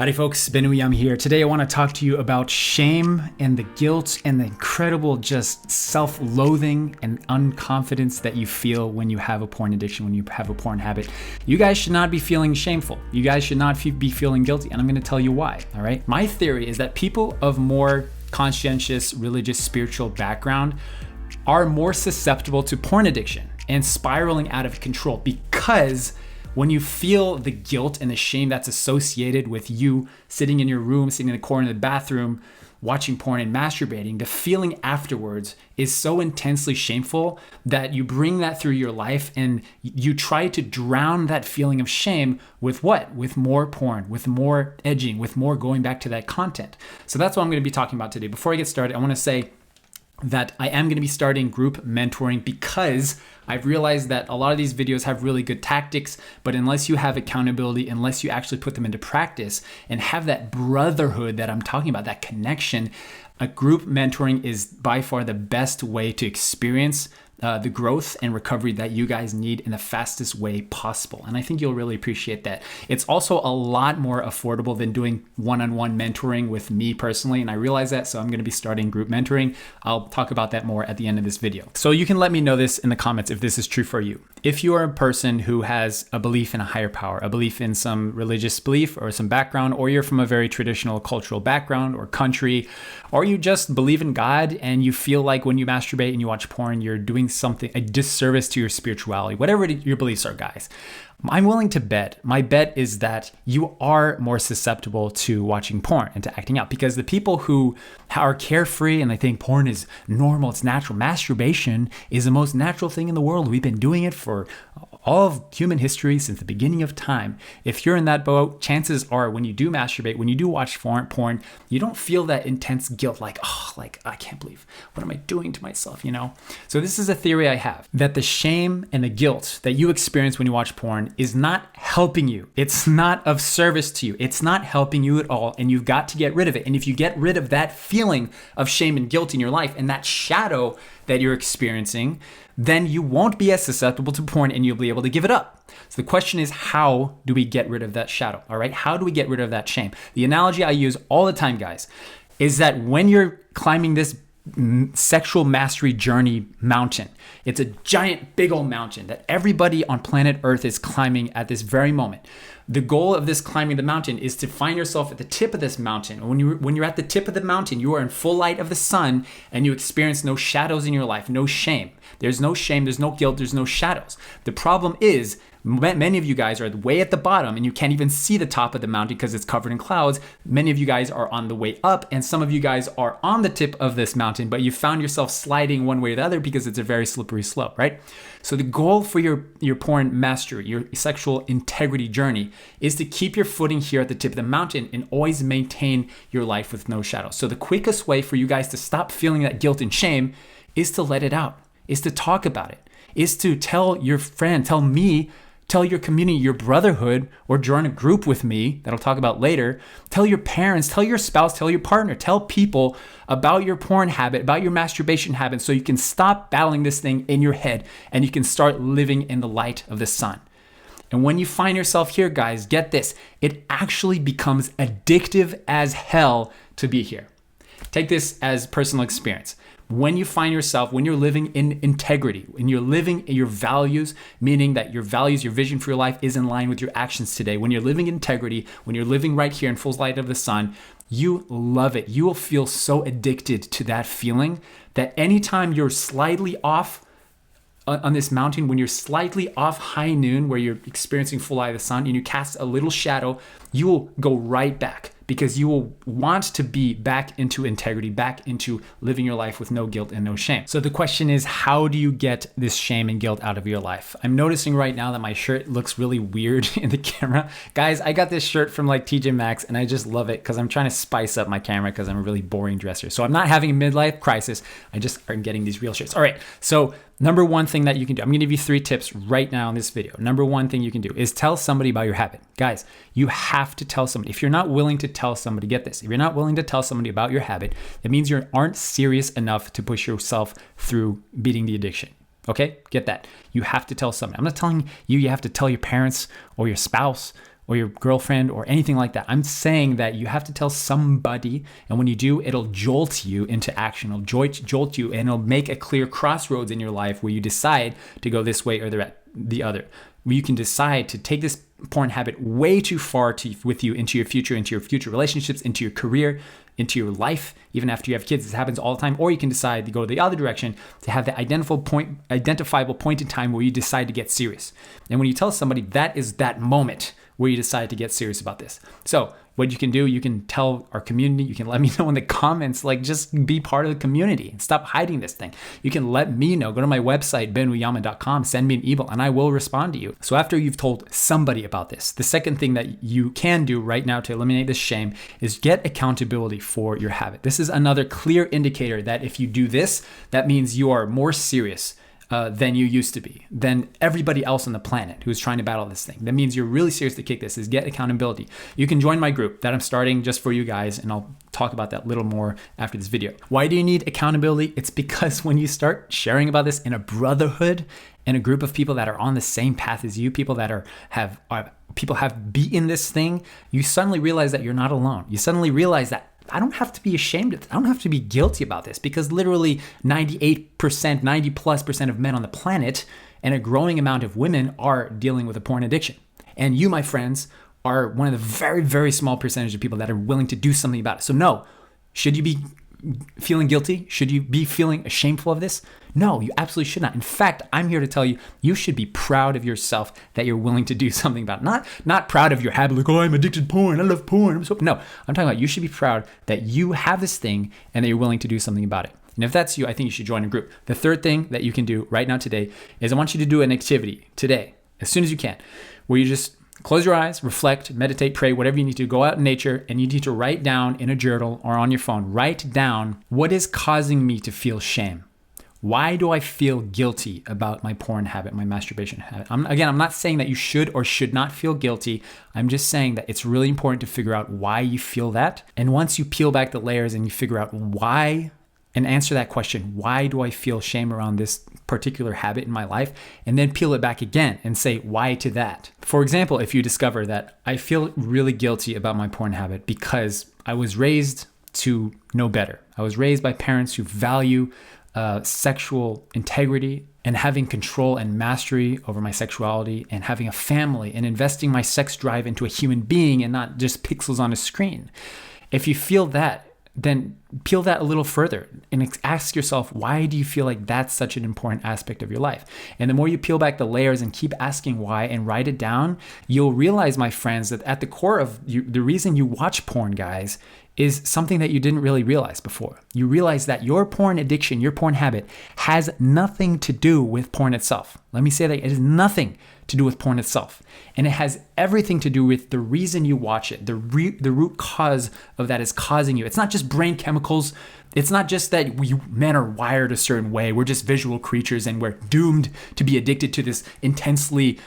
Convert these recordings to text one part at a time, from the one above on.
Howdy folks, Ben Uyama here. Today I want to talk to you about shame and the guilt and the incredible just self-loathing and unconfidence that you feel when you have a porn addiction, when you have a porn habit. You guys should not be feeling shameful. You guys should not be feeling guilty, and I'm going to tell you why, all right? My theory is that people of more conscientious, religious, spiritual background are more susceptible to porn addiction and spiraling out of control because when you feel the guilt and the shame that's associated with you sitting in your room, sitting in the corner of the bathroom, watching porn and masturbating, the feeling afterwards is so intensely shameful that you bring that through your life and you try to drown that feeling of shame with what? With more porn, with more edging, with more going back to that content. So that's what I'm going to be talking about today. Before I get started, I want to say that I am going to be starting group mentoring because I've realized that a lot of these videos have really good tactics, but unless you have accountability, unless you actually put them into practice and have that brotherhood that I'm talking about, that connection, a group mentoring is by far the best way to experience the growth and recovery that you guys need in the fastest way possible. And I think you'll really appreciate that. It's also a lot more affordable than doing one-on-one mentoring with me personally. And I realize that, so I'm going to be starting group mentoring. I'll talk about that more at the end of this video. So you can let me know this in the comments if this is true for you. If you are a person who has a belief in a higher power, a belief in some religious belief or some background, or you're from a very traditional cultural background or country, or you just believe in God and you feel like when you masturbate and you watch porn, you're doing something, a disservice to your spirituality, whatever your beliefs are, guys. I'm willing to bet, my bet is that you are more susceptible to watching porn and to acting out, because the people who are carefree and they think porn is normal, it's natural, masturbation is the most natural thing in the world. We've been doing it for all of human history since the beginning of time. If you're in that boat, chances are when you do masturbate, when you do watch porn, you don't feel that intense guilt like, oh, like I can't believe, what am I doing to myself, you know? So this is a theory I have, that the shame and the guilt that you experience when you watch porn is not helping you. It's not of service to you. It's not helping you at all, and you've got to get rid of it. And if you get rid of that feeling of shame and guilt in your life and that shadow that you're experiencing, then you won't be as susceptible to porn and you'll be able to give it up. So the question is, how do we get rid of that shadow? All right, how do we get rid of that shame? The analogy I use all the time, guys, is that when you're climbing this sexual mastery journey mountain, it's a giant, big old mountain that everybody on planet Earth is climbing at this very moment. The goal of this climbing the mountain is to find yourself at the tip of this mountain. When you're at the tip of the mountain, you are in full light of the sun and you experience no shadows in your life, no shame. There's no shame, there's no guilt, there's no shadows. The problem is, many of you guys are way at the bottom and you can't even see the top of the mountain because it's covered in clouds. Many of you guys are on the way up, and some of you guys are on the tip of this mountain, but you found yourself sliding one way or the other because it's a very slippery slope, right? So the goal for your porn mastery, your sexual integrity journey, is to keep your footing here at the tip of the mountain and always maintain your life with no shadows. So the quickest way for you guys to stop feeling that guilt and shame is to let it out, is to talk about it, is to tell your friend, tell me, tell your community, your brotherhood, or join a group with me that I'll talk about later. Tell your parents, tell your spouse, tell your partner, tell people about your porn habit, about your masturbation habit, so you can stop battling this thing in your head and you can start living in the light of the sun. And when you find yourself here, guys, get this, it actually becomes addictive as hell to be here. Take this as personal experience. When you find yourself, when you're living in integrity, when you're living in your values, meaning that your values, your vision for your life is in line with your actions today, when you're living in integrity, when you're living right here in full light of the sun, you love it. You will feel so addicted to that feeling that anytime you're slightly off on this mountain, when you're slightly off high noon, where you're experiencing full light of the sun and you cast a little shadow, you will go right back, because you will want to be back into integrity, back into living your life with no guilt and no shame. So the question is, how do you get this shame and guilt out of your life? I'm noticing right now that my shirt looks really weird in the camera. Guys, I got this shirt from like TJ Maxx and I just love it because I'm trying to spice up my camera because I'm a really boring dresser. So I'm not having a midlife crisis. I just am getting these real shirts. All right, so number one thing that you can do, I'm gonna give you 3 tips right now in this video. Number one thing you can do is tell somebody about your habit. Guys, you have to tell somebody. If you're not willing to tell somebody, get this, if you're not willing to tell somebody about your habit, that means you aren't serious enough to push yourself through beating the addiction. Okay, get that. You have to tell somebody. I'm not telling you, you have to tell your parents or your spouse or your girlfriend or anything like that. I'm saying that you have to tell somebody, and when you do, it'll jolt you into action. It'll jolt you, and it'll make a clear crossroads in your life where you decide to go this way or the other. Where you can decide to take this porn habit way too far with you into your future relationships, into your career, into your life, even after you have kids. This happens all the time. Or you can decide to go the other direction, to have that identifiable point in time where you decide to get serious. And when you tell somebody, that is that moment where you decide to get serious about this. So what you can do, you can tell our community, you can let me know in the comments, like just be part of the community and stop hiding this thing. You can let me know, go to my website, benuyama.com, send me an email and I will respond to you. So after you've told somebody about this, the second thing that you can do right now to eliminate this shame is get accountability for your habit. This is another clear indicator that if you do this, that means you are more serious than you used to be, than everybody else on the planet who's trying to battle this thing. That means you're really serious to kick this, is get accountability. You can join my group that I'm starting just for you guys, and I'll talk about that a little more after this video. Why do you need accountability? It's because when you start sharing about this in a brotherhood, in a group of people that are on the same path as you, people that have beaten this thing, you suddenly realize that you're not alone. You suddenly realize that I don't have to be ashamed of this. I don't have to be guilty about this, because literally 90+% of men on the planet and a growing amount of women are dealing with a porn addiction. And you, my friends, are one of the very, very small percentage of people that are willing to do something about it. So no, should you be feeling guilty? Should you be feeling shameful of this? No, you absolutely should not. In fact, I'm here to tell you, you should be proud of yourself that you're willing to do something about it. Not proud of your habit, like, oh, I'm addicted to porn, I love porn. No, I'm talking about you should be proud that you have this thing and that you're willing to do something about it. And if that's you, I think you should join a group. The third thing that you can do right now today is I want you to do an activity today, as soon as you can, where you just close your eyes, reflect, meditate, pray, whatever you need to. Go out in nature, and you need to write down in a journal or on your phone, write down, what is causing me to feel shame? Why do I feel guilty about my porn habit, my masturbation habit? I'm not saying that you should or should not feel guilty. I'm just saying that it's really important to figure out why you feel that. And once you peel back the layers and you figure out why, and answer that question, why do I feel shame around this particular habit in my life? And then peel it back again and say, why to that? For example, if you discover that I feel really guilty about my porn habit because I was raised to know better. I was raised by parents who value sexual integrity and having control and mastery over my sexuality and having a family and investing my sex drive into a human being and not just pixels on a screen. If you feel that, then peel that a little further and ask yourself, why do you feel like that's such an important aspect of your life? And the more you peel back the layers and keep asking why and write it down, you'll realize, my friends, that at the core of the reason you watch porn, guys, is something that you didn't really realize before. You realize that your porn addiction, your porn habit, has nothing to do with porn itself. Let me say that it has nothing to do with porn itself. And it has everything to do with the reason you watch it, the root cause of that is causing you. It's not just brain chemicals. It's not just that men are wired a certain way. We're just visual creatures and we're doomed to be addicted to this intensely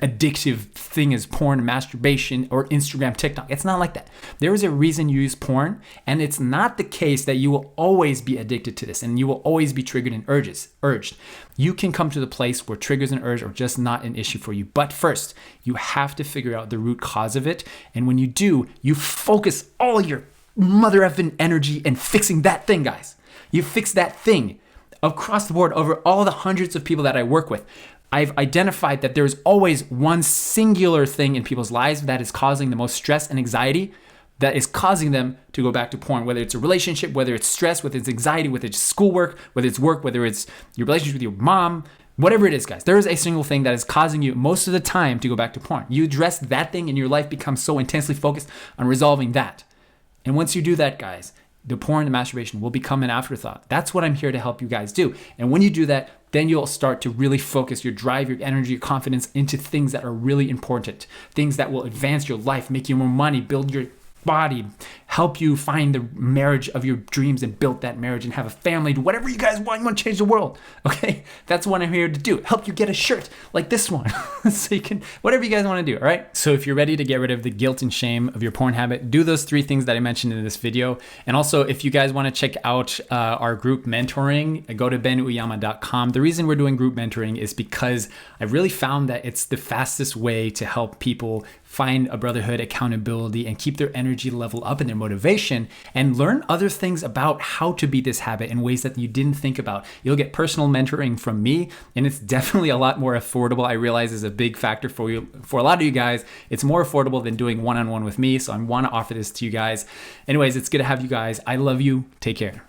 addictive thing as porn, masturbation, or Instagram, TikTok. It's not like that. There is a reason you use porn, and it's not the case that you will always be addicted to this and you will always be triggered and urged. You can come to the place where triggers and urge are just not an issue for you. But first, you have to figure out the root cause of it. And when you do, you focus all your mother effing energy in fixing that thing, guys. You fix that thing across the board over all the hundreds of people that I work with. I've identified that there's always one singular thing in people's lives that is causing the most stress and anxiety, that is causing them to go back to porn, whether it's a relationship, whether it's stress, whether it's anxiety, whether it's schoolwork, whether it's work, whether it's your relationship with your mom, whatever it is, guys. There is a single thing that is causing you most of the time to go back to porn. You address that thing and your life becomes so intensely focused on resolving that. And once you do that, guys, the porn and masturbation will become an afterthought. That's what I'm here to help you guys do. And when you do that, then you'll start to really focus your drive, your energy, your confidence into things that are really important, things that will advance your life, make you more money, build your body, help you find the marriage of your dreams and build that marriage and have a family, do whatever you guys want. You want to change the world, okay? That's what I'm here to do. Help you get a shirt like this one so you can, whatever you guys want to do, all right? So if you're ready to get rid of the guilt and shame of your porn habit, do those 3 things that I mentioned in this video. And also, if you guys want to check out our group mentoring, go to benuyama.com. The reason we're doing group mentoring is because I really found that it's the fastest way to help people find a brotherhood, accountability, and keep their energy level up and their motivation, and learn other things about how to beat this habit in ways that you didn't think about. You'll get personal mentoring from me, and it's definitely a lot more affordable. I realize is a big factor for you, for a lot of you guys. It's more affordable than doing one-on-one with me, so I want to offer this to you guys. Anyways, it's good to have you guys. I love you. Take care.